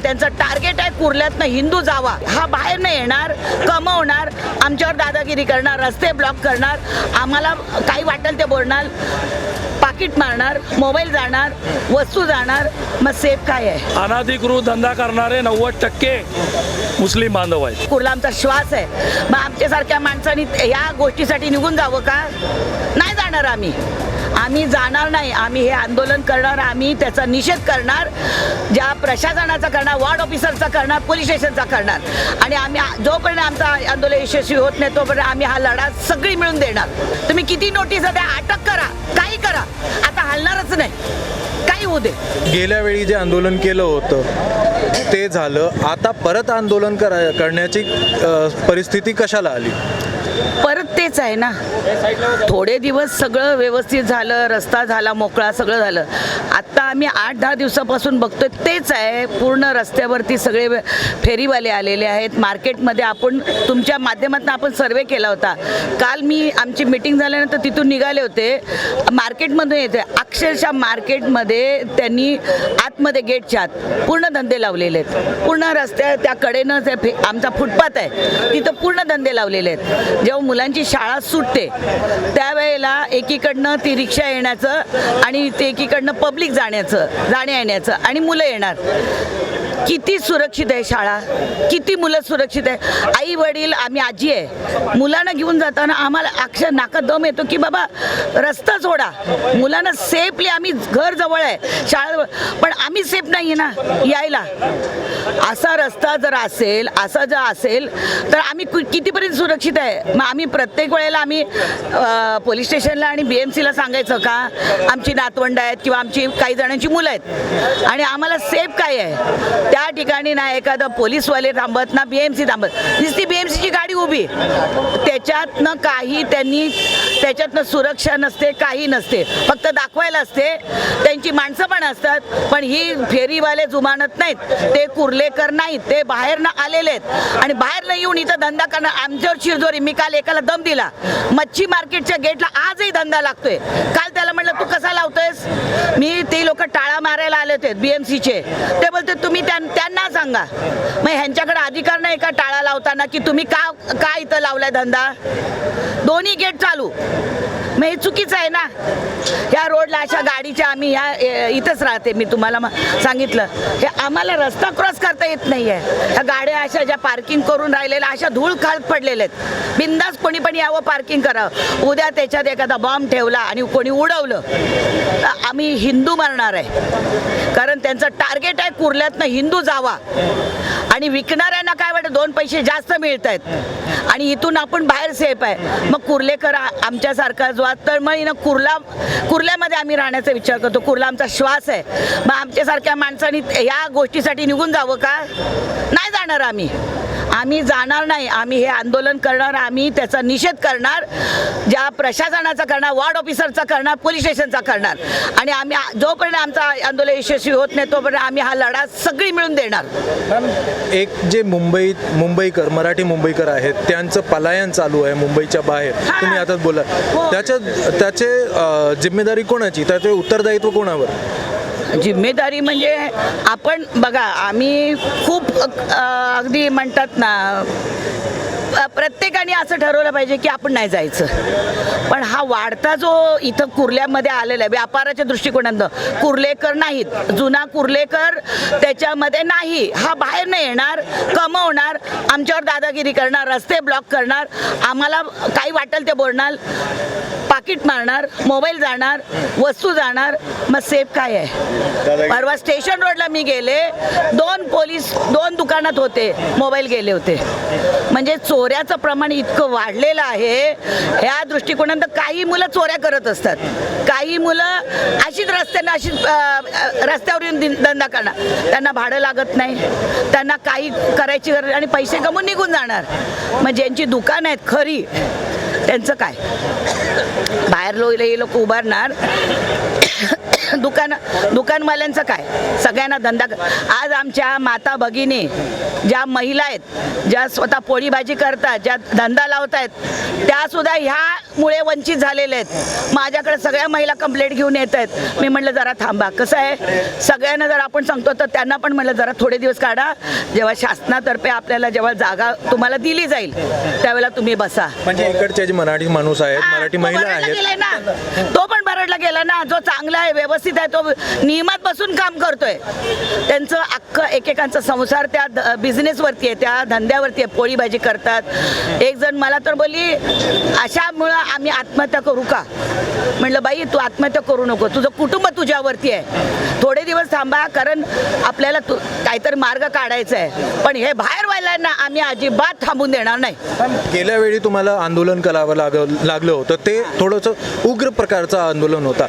त्यांचं टार्गेट आहे कुर्ल्यातनं हिंदू जावा, हा बाहेर नाही येणार, कमवणार, आमच्यावर दादागिरी करणार, रस्ते ब्लॉक करणार, आम्हाला काही वाटेल ते बोलणार, पाकिट मारणार, मोबाईल जाणार, वस्तू जाणार, मग सेफ काय आहे? अनाधिकृत धंदा करणारे 90% मुस्लिम बांधव आहेत. कुर्ला आमचा श्वास आहे, मग आमच्यासारख्या माणसांनी या गोष्टीसाठी निघून जावं का? नाही जाणार आम्ही जाणार नाही. आम्ही हे आंदोलन करणार, आम्ही त्याचा निषेध करणार, ज्या प्रशासनाचा करणार, वॉर्ड ऑफिसरचा करणार, पोलीस स्टेशनचा करणार, आणि आम्ही जोपर्यंत आमचा आंदोलन यशस्वी होत नाही तोपर्यंत आम्ही हा लढा सगळी मिळून देणार. तुम्ही किती नोटीस द्या, अटक करा, काही करा, आता हलणारच नाही, काही होऊ दे. गेल्या वेळी जे आंदोलन केलं होतं ते झालं, आता परत आंदोलन करण्याची परिस्थिती कशाला आली? परत तेच आहे ना. थोडे दिवस सगळं व्यवस्थित झालं, रस्ता झाला मोकळा, सगळं झालं. आत्ता आम्ही 8-10 दिवसापासून बघतोय तेच आहे. पूर्ण रस्त्यावरती सगळे फेरीवाले आलेले आहेत. मार्केटमध्ये आपण तुमच्या माध्यमातून आपण सर्वे केला होता. काल मी आमची मीटिंग झाल्यानंतर तिथून निघाले होते. मार्केटमधून येते, अक्षरशः मार्केटमध्ये त्यांनी आतमध्ये गेटच्या आत पूर्ण धंदे लावलेले आहेत. पूर्ण रस्त्या त्या कडेनं आमचा फुटपाथ आहे तिथं पूर्ण धंदे लावलेले आहेत. जेव्हा मुलांची शाळा सुटते त्यावेळेला एकीकडनं ती रिक्षा येण्याचं आणि ते एकीकडनं पब्लिक जाण्या येण्याचं आणि मुलं येणार. किती सुरक्षित आहे शाळा, किती मुलं सुरक्षित आहे. आई वडील, आम्ही आजी आहे, मुलांना घेऊन जाताना आम्हाला अक्षर नाकात दम येतो की बाबा रस्ता सोडा, मुलांना सेफली, आम्ही घर जवळ आहे, शाळा, पण आम्ही सेफ नाही आहे ना यायला. असा रस्ता जर असेल, असा जर असेल तर आम्ही कितीपर्यंत सुरक्षित आहे? मग आम्ही प्रत्येक वेळेला आम्ही पोलीस स्टेशनला आणि BMCला सांगायचं का आमची नातवंड आहेत किंवा आमची काही जणांची मुलं आहेत आणि आम्हाला सेफ काय आहे? त्या ठिकाणी ना एखादं पोलीसवाले थांबत ना BMC थांबत, नुसती BMCची गाडी उभी, त्याच्यातनं काही त्याच्यातनं सुरक्षा नसते, काही नसते, फक्त दाखवायला असते. त्यांची माणसं पण असतात, पण ही फेरीवाले जुमानत नाहीत, ते कुर्लेकर नाहीत, ते बाहेरनं आलेले आहेत आणि बाहेरनं येऊन इथं धंदा करणार. आमच्यावर शिरजोरी. मी काल एकाला दम दिला, मच्छी मार्केटच्या गेटला आजही धंदा लागतोय. काल त्याला म्हटलं तू कसा लावतोयस? मी ते लोक टाळा मारायला आले होते BMCचे, ते बोलते तुम्ही त्यांना सांगा. मग ह्यांच्याकडे अधिकार नाही का टाळा लावताना की तुम्ही का इथं लावलाय धंदा? दोन्ही गेट चालू, मग हे चुकीचं आहे ना. ह्या रोडला अशा गाडीच्या, आम्ही ह्या इथंच राहते, मी तुम्हाला सांगितलं, हे आम्हाला रस्ता क्रॉस करता येत नाही आहे. ह्या गाड्या अशा ज्या पार्किंग करून राहिलेल्या अशा धूळ खात पडलेल्या आहेत. बिंदास कोणी पण यावं, पार्किंग करावं. उद्या त्याच्यात एखादा बॉम्ब ठेवला आणि कोणी उडवलं तर आम्ही हिंदू मारणार आहे. कारण त्यांचं टार्गेट आहे कुर्ल्यातनं हिंदू जावा, आणि विकणाऱ्यांना काय वाटतं 2 पैसे जास्त मिळत आहेत आणि इथून आपण बाहेर सेफ आहे. मग कुर्लेकर आमच्यासारखा जो तळमळीनं कुर्ल्यामध्ये आम्ही राहण्याचा विचार करतो. कुर्ला आमचा श्वास आहे, मग आमच्यासारख्या माणसांनी या गोष्टीसाठी निघून जावं का? नाही जाणार आम्ही जाणार नाही. आम्ही हे आंदोलन करणार, आम्ही त्याचा निषेध करणार, ज्या प्रशासनाचा करणार, वॉर्ड ऑफिसरचा करणार, पोलीस स्टेशनचा करणार, आणि आम्ही जोपर्यंत आमचा आंदोलन यशस्वी होत नाही तोपर्यंत आम्ही हा लढा सगळी मिळून देणार. एक जे मुंबईकर, मराठी मुंबईकर आहेत, त्यांचं पलायन चालू आहे मुंबईच्या बाहेर. तुम्ही आता बोला, त्याचे जिम्मेदारी कोणाची, त्याचे उत्तरदायित्व कोणावर? जिम्मेदारी म्हणजे आपण बघा, आम्ही खूप अगदी म्हणतात ना, प्रत्येकाने असं ठरवलं पाहिजे की आपण नाही जायचं. पण हा वाढता जो इथं कुर्ल्यामध्ये आलेला आहे व्यापाराच्या दृष्टिकोनातनं, कुर्लेकर नाहीत, जुना कुर्लेकर त्याच्यामध्ये नाही, हा बाहेर नाही येणार, कमवणार, आमच्यावर दादागिरी करणार, रस्ते ब्लॉक करणार, आम्हाला काही वाटेल ते बोलणार, पाकिट मारणार, मोबाईल जाणार, वस्तू जाणार, मग सेफ काय आहे? परवा स्टेशन रोडला मी गेले, 2 पोलीस 2 दुकानात होते, मोबाईल गेले होते. म्हणजे चोऱ्याचं प्रमाण इतकं वाढलेलं आहे. ह्या दृष्टिकोनातून काही मुलं चोऱ्या करत असतात, काही मुलं अशीच रस्त्यावर येऊन धंदा करणार, त्यांना भाडं लागत नाही, त्यांना काही करायची गरज आणि पैसे गमून निघून जाणार. मग ज्यांची दुकान आहेत खरी त्यांचं काय? बाहेर हे लोक उभारणार दुकानवाल्यांचं काय, सगळ्यांना धंदा आज आमच्या माता भगिनी ज्या महिला आहेत, ज्या स्वतः पोळी भाजी करतात, ज्या धंदा लावत आहेत, त्या सुद्धा ह्यामुळे वंचित झालेल्या आहेत. माझ्याकडे सगळ्या महिला कंप्लेंट घेऊन येत आहेत. मी म्हटलं जरा थांबा, कसं आहे सगळ्यांना जर आपण सांगतो तर त्यांना पण म्हटलं जरा थोडे दिवस काढा, जेव्हा शासनातर्फे आपल्याला जेव्हा जागा तुम्हाला दिली जाईल त्यावेळेला तुम्ही बसा. म्हणजे इकडचे जे मराठी माणूस आहेत, मराठी तो महिला बरडला आहेत, गेलाय ना, तो पण बरडला गेला ना. जो चांगला आहे, व्यवस्थित आहे, तो नियमात बसून काम करतोय. त्यांचं अख्खं एकेकांचा संसार त्या बिझनेसवरती आहे, त्या धंद्यावरती आहे, पोळी भाजी करतात. एक जण मला तर बोलली अशामुळं आम्ही आत्महत्या करू का. म्हटलं बाई तू आत्महत्या करू नको, तुझं कुटुंब तुझ्यावरती आहे, थोडे दिवस थांबा, कारण आपल्याला काहीतरी मार्ग काढायचा आहे. पण हे बाहेर व्हायला आम्ही अजिबात थांबून देणार नाही. गेल्या वेळी तुम्हाला आंदोलन करावं लागलं होतं, ते थोडंसं उग्र प्रकारचं आंदोलन होता.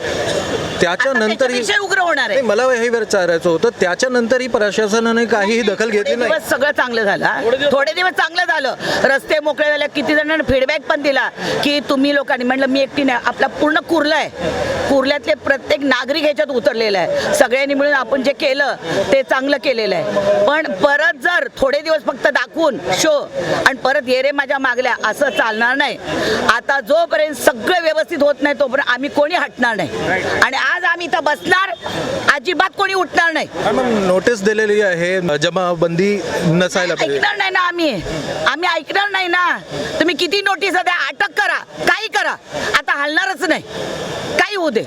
त्याच्यानंतरही त्याच्यापेक्षा उग्र होणार आहे. मला हे विचारायचं होतं, त्याच्यानंतरही प्रशासनाने काहीही दखल घेतली नाही. दिवस सगळं चांगलं झालं, थोडे दिवस चांगलं झालं, रस्ते मोकळे झाले. किती जणांना फीडबॅक पण दिला की तुम्ही लोकांनी, म्हटलं मी एकटी नाही, आपला पूर्ण कुर्ला आहे, कुर्ल्यातले प्रत्येक नागरिक ह्याच्यात उतरलेला आहे. सगळ्यांनी मिळून आपण जे केलं ते चांगलं केलेलं आहे. पण परत जर थोडे दिवस फक्त दाखवून शो आणि परत ये रे माझ्या मागल्या असं चालणार नाही. आता जोपर्यंत सगळं व्यवस्थित होत नाही तोपर्यंत आम्ही कोणी हटणार नाही. आणि आज आम्ही इथं बसणार, अजिबात कोणी उठणार नाही. मग नोटीस दिलेली आहे, जमाबंदी नसायला पाहिजे. ऐकणार नाही ना आम्ही ऐकणार नाही ना. तुम्ही किती नोटीस द्या, अटक करा, काही करा, आता हलणारच नाही. काही होऊ दे,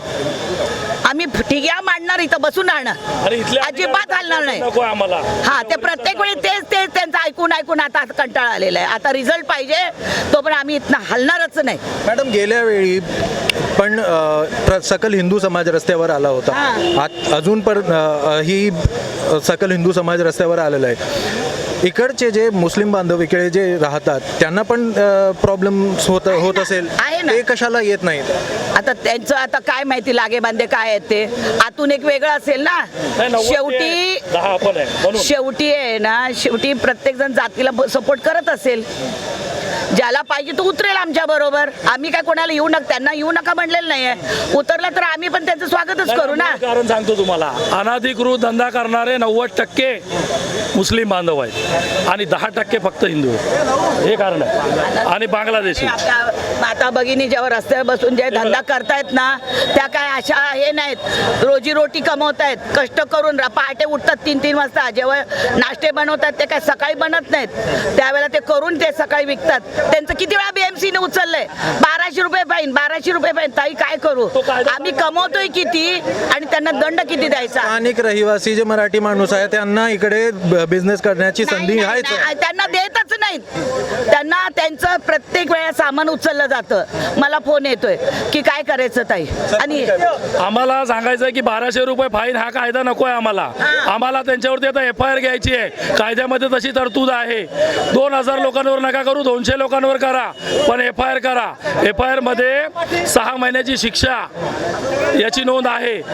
आम्ही ठिग्या मांडणार, इथं बसून राहणार, अजिबात हलणार नाही. नको आम्हाला. हा, ते प्रत्येक वेळी तेच त्यांचं ऐकून आता कंटाळा आलेला आहे. आता रिझल्ट पाहिजे, तो पण आम्ही इथनं हलणारच नाही. मॅडम गेल्या वेळी पण सकल हिंदू समाज रस्त्यावर आला होता, अजून पण ही सकल हिंदू समाज रस्त्यावर आलेला आहे. इकडचे जे मुस्लिम बांधव इकडे जे राहतात त्यांना पण प्रॉब्लेम होत असेल, आहे ना. ते कशाला येत नाहीत. आता त्यांचं आता काय माहिती लागे बांधे काय आहेत ते, आतून एक वेगळं असेल ना. शेवटी आहे ना, शेवटी प्रत्येक जण जातीला सपोर्ट करत असेल. ज्याला पाहिजे तो उतरेल आमच्या बरोबर. आम्ही काय कोणाला येऊ नका, त्यांना येऊ नका म्हणलेलं नाहीये. उतरलं तर आम्ही पण त्यांचं स्वागतच करू ना. कारण सांगतो तुम्हाला, अनाधिकृत धंदा करणारे 90% मुस्लिम बांधव आहेत आणि 10% फक्त हिंदू आहेत. हे कारण आहे. आणि बांगलादेशी आपल्या माता भगिनी जेव्हा रस्त्यावर बसून जे धंदा करतायत ना, त्या काय अशा हे नाहीत, रोजीरोटी कमवतायत, कष्ट करून पहाटे उठतात 3-3 वाजता. जेव्हा नाश्ते बनवतात ते काय सकाळी बनत नाहीत, त्यावेळेला ते करून ते सकाळी विकतात. त्यांचं किती वेळा BMC ने उचललंय, 1200 रुपये फाईन, 1200 रुपये फाईन. ताई काय करू, आम्ही कमवतोय किती आणि त्यांना दंड किती द्यायचा. स्थानिक रहिवासी जे मराठी माणूस आहे त्यांना इकडे बिझनेस करण्याची संधी आहे, त्यांना देतच नाहीत. त्यांना त्यांचं प्रत्येक वेळा सामान उचललं जातं. मला फोन येतोय की काय करायचं ताई. आणि आम्हाला सांगायचं की 1200 रुपये फाईन हा कायदा नको आहे आम्हाला. आम्हाला त्यांच्यावरती आता FIR घ्यायची आहे. कायद्यामध्ये तशी तरतूद आहे. 2000 लोकांवर नका करू, 200 लोकांवर करा, पण FIR करा. FIR मध्ये 6 महिन्याची शिक्षा याची नोंद आहे.